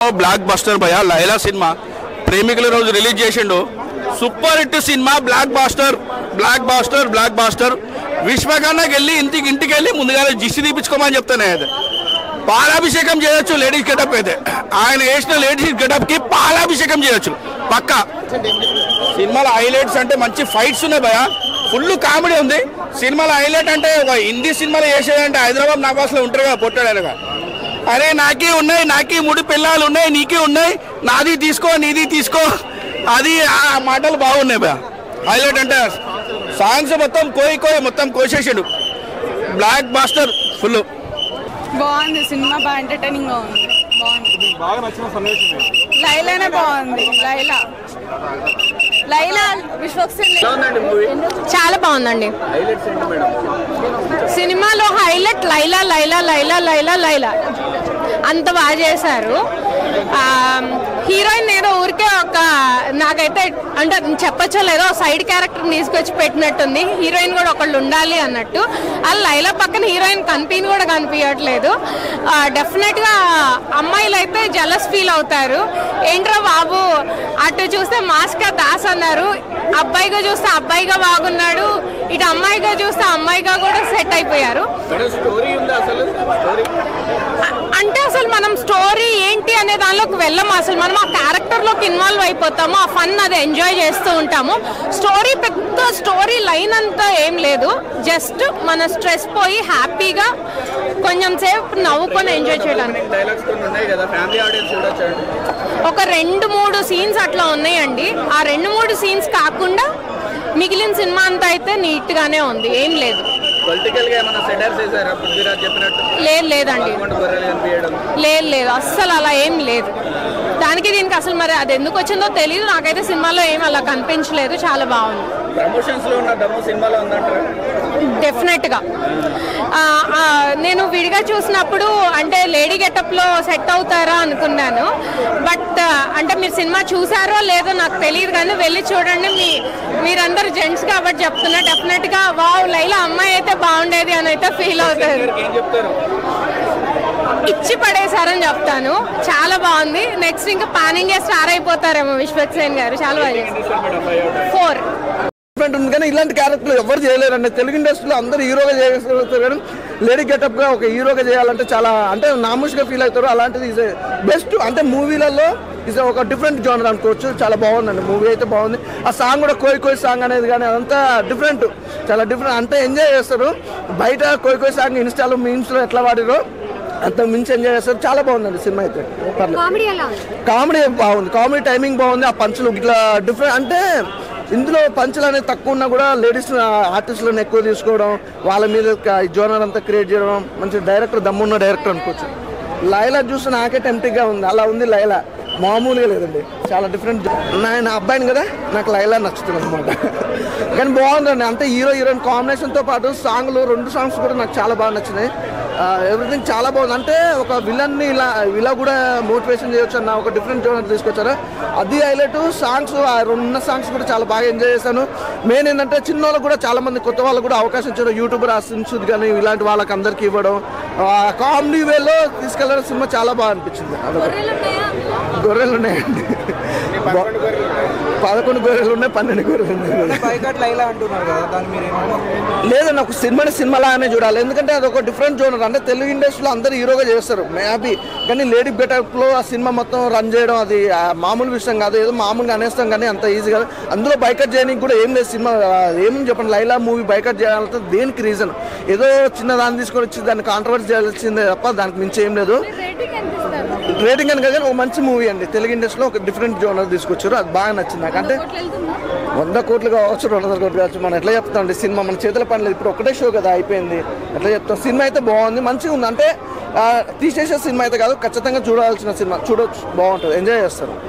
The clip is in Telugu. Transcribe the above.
బ్లాక్ బస్టర్ భయ లైలా సినిమా ప్రేమికుల రోజు రిలీజ్ చేసిండు. సూపర్ హిట్ సినిమా. బ్లాక్ బాస్టర్ విశ్వకర్ణకి వెళ్ళి ఇంటికి వెళ్ళి ముందుగా జిస్టి తీపించుకోమని చెప్తానే. అయితే పాలాభిషేకం చేయొచ్చు లేడీస్ గెటప్. అయితే ఆయన వేసిన లేడీస్ గెటప్ కి పాలాభిషేకం చేయొచ్చు పక్క. సినిమాలో హైలైట్స్ అంటే మంచి ఫైట్స్ ఉన్నాయి భయ. ఫుల్ కామెడీ ఉంది సినిమాలో. హైలైట్ అంటే ఒక హిందీ సినిమాలో వేసేదంటే హైదరాబాద్ నాబాస్లో ఉంటారు కదా పొట్టాడనగా, అరే నాకే ఉన్నాయి, నాకే 3 పిల్లలు ఉన్నాయి, నీకే ఉన్నాయి, నాది తీసుకో నీది తీసుకో, అది ఆ మాటలు బాగున్నాయి బా. హైలైట్ అంటే సాంగ్స్ మొత్తం మొత్తం కోసేసాడు. బ్లాక్ బాస్టర్ ఫుల్ బాగుంది సినిమా. బాగా ఎంటర్టైనింగ్ గా ఉంది. బాగుంది. లైలానే బాగుంది. లైలా చాలా బాగుందండి. సినిమాలో హైలైట్ లైలా అంత బాగా చేశారు. హీరోయిన్ ఏదో ఊరికే ఒక నాకైతే అంటే చెప్పచ్చో లేదో సైడ్ క్యారెక్టర్ తీసుకొచ్చి పెట్టినట్టుంది. హీరోయిన్ కూడా ఒకళ్ళు ఉండాలి అన్నట్టు. అలా లైలా పక్కన హీరోయిన్ కూడా కనిపించట్లేదు. డెఫినెట్గా అమ్మాయిలు అయితే జలస్ ఫీల్ అవుతారు. ఏంట్రా బాబు అటు చూస్తే మాస్కా దాస్ అన్నారు, అబ్బాయిగా చూస్తే అబ్బాయిగా బాగున్నాడు, ఇటు అమ్మాయిగా చూస్తే అమ్మాయిగా కూడా సెట్ అయిపోయారు. అంటే అసలు మనం స్టోరీ ఏంటి అనే దానిలోకి వెళ్ళము. అసలు మనం ఆ క్యారెక్టర్లోకి ఇన్వాల్వ్ అయిపోతాము. ఆ ఫన్ అది ఎంజాయ్ చేస్తూ ఉంటాము. పెద్ద స్టోరీ లైన్ అంతా ఏం లేదు. జస్ట్ మన స్ట్రెస్ పోయి హ్యాపీగా కొంచెం సేపు నవ్వుకొని ఎంజాయ్ చేయడానికి ఒక 2-3 సీన్స్ అట్లా ఉన్నాయండి. ఆ 2-3 సీన్స్ కాకుండా మిగిలిన సినిమా అంతా అయితే నీట్ గానే ఉంది. ఏం లేదు. లేదండి, లేదు అస్సలు అలా ఏం లేదు. దానికి దీనికి అసలు మరి అది ఎందుకు వచ్చిందో తెలియదు. నాకైతే సినిమాలో ఏం అలా కనిపించలేదు. చాలా బాగుంది. డెఫినెట్ గా నేను విడిగా చూసినప్పుడు అంటే లేడీ గెటప్ లో సెట్ అవుతారా అనుకున్నాను. బట్ అంటే మీరు సినిమా చూసారో లేదో నాకు తెలియదు, కానీ వెళ్ళి చూడండి. మీరందరూ జెంట్స్ కాబట్టి చెప్తున్నా. డెఫినెట్ గా వావ్ లైలా అమ్మాయి అయితే బాగుండేది అని అయితే ఫీల్ అవుతారు. ఇచ్చి పడేశారని చెప్తాను. చాలా బాగుంది. నెక్స్ట్ ఇంకా పానింగ్ స్టార్ అయిపోతారేమో విశ్వక్ సేన్ గారు. చాలా బాగా 4 ఉంది. కానీ ఇలాంటి క్యారెక్టర్లు ఎవరు చేయలేరండి తెలుగు ఇండస్ట్రీలో. అందరూ హీరోగా చేయగలుగుతారు, కానీ లేడీ గెటప్ గా ఒక హీరోగా చేయాలంటే చాలా అంటే నామూష్గా ఫీల్ అవుతారు. అలాంటిది ఈజ్ బెస్ట్. అంటే మూవీలలో ఈజ్ ఒక డిఫరెంట్ జోనర్ అనుకోవచ్చు. చాలా బాగుందండి మూవీ అయితే బాగుంది. ఆ సాంగ్ కూడా కోయి సాంగ్ అనేది కానీ అదంతా డిఫరెంట్, చాలా డిఫరెంట్. అంటే ఎంజాయ్ చేస్తారు. బయట కోయి సాంగ్ ఇన్స్టాలో మీమ్స్లో ఎట్లా వాడిరో అంత మించి ఎంజాయ్ చేస్తారు. చాలా బాగుందండి సినిమా అయితే. కామెడీ బాగుంది. కామెడీ టైమింగ్ బాగుంది. ఆ పంచులు ఇట్లా డిఫరెంట్. అంటే ఇందులో పంచులు అనేది తక్కువ ఉన్నా కూడా లేడీస్ ఆర్టిస్టులను ఎక్కువ తీసుకోవడం, వాళ్ళ మీద జోనర్ అంతా క్రియేట్ చేయడం. మంచి డైరెక్టర్, దమ్మున్న డైరెక్టర్ అనుకోవచ్చు. లైలా చూస్తే నాకే టెంప్టింగ్గా ఉంది. అలా ఉంది లైలా, మామూలుగా లేదండి. చాలా డిఫరెంట్. నా అబ్బాయిని కదా నాకు లైలా నచ్చుతుంది అనమాట. కానీ బాగుందండి. అంటే హీరోయిన్ కాంబినేషన్తో పాటు సాంగ్లు 2 సాంగ్స్ కూడా నాకు చాలా బాగా నచ్చినాయి. ఎవ్రీథింగ్ చాలా బాగుంది. అంటే ఒక విలన్ని ఇలా కూడా మోటివేషన్ చేయొచ్చు అన్న ఒక డిఫరెంట్ జోనర్ తీసుకొచ్చారు. అది హైలైట్. సాంగ్స్ ఆ 2 సాంగ్స్ కూడా చాలా బాగా ఎంజాయ్ చేశాను. మెయిన్ ఏంటంటే చిన్న వాళ్ళకు కూడా చాలా మంది కొత్త వాళ్ళకు కూడా అవకాశం ఇచ్చారు. యూట్యూబర్ అసిన్సుద్ కానీ ఇలాంటి వాళ్ళకి అందరికీ ఇవ్వడం, కామెడీ వేలో తీసుకెళ్ళడం సినిమా చాలా బాగా అనిపించింది. గొర్రెలు ఉన్నాయండి. 11 గొర్రెలు ఉన్నాయి, 12 గొర్రెలు ఉన్నాయి. లేదండి, ఒక సినిమాలాగానే చూడాలి. ఎందుకంటే అది ఒక డిఫరెంట్ జోనర్. అంటే తెలుగు ఇండస్ట్రీలో అందరూ హీరోగా చేస్తారు మేబీ, కానీ లేడీ గెటప్లో ఆ సినిమా మొత్తం రన్ చేయడం అది మామూలు విషయం కాదు. ఏదో మామూలుగా అనేస్తాం కానీ అంత ఈజీ కాదు. అందులో బైకట్ చేయడానికి కూడా ఏం లేదు. సినిమా ఏమని చెప్పండి, లైలా మూవీ బైకట్ చేయాలంటే దేనికి రీజన్ ఏదో చిన్న దాన్ని తీసుకొని వచ్చి దాన్ని కాంట్రవర్సీ చేయాల్సిందే తప్ప దానికి మించి ఏం లేదు. రేటింగ్ అని కదా, ఒక మంచి మూవీ అండి. తెలుగు ఇండస్ట్రీలో ఒక డిఫరెంట్ జోనర్ తీసుకొచ్చారు. అది బాగా నచ్చింది నాకు. అంటే 100 కోట్లు కావచ్చు, 200 కోట్లు కావచ్చు, మనం ఎట్లా చెప్తామండి. సినిమా మన చేతుల పని లేదు. ఇప్పుడు ఒకటే షో కదా అయిపోయింది. ఎట్లా చెప్తాం. సినిమా అయితే బాగుంది, మంచిగా ఉంది. అంటే తీసేసే సినిమా అయితే కాదు, ఖచ్చితంగా చూడాల్సిన సినిమా. చూడొచ్చు, బాగుంటుంది, ఎంజాయ్ చేస్తారు.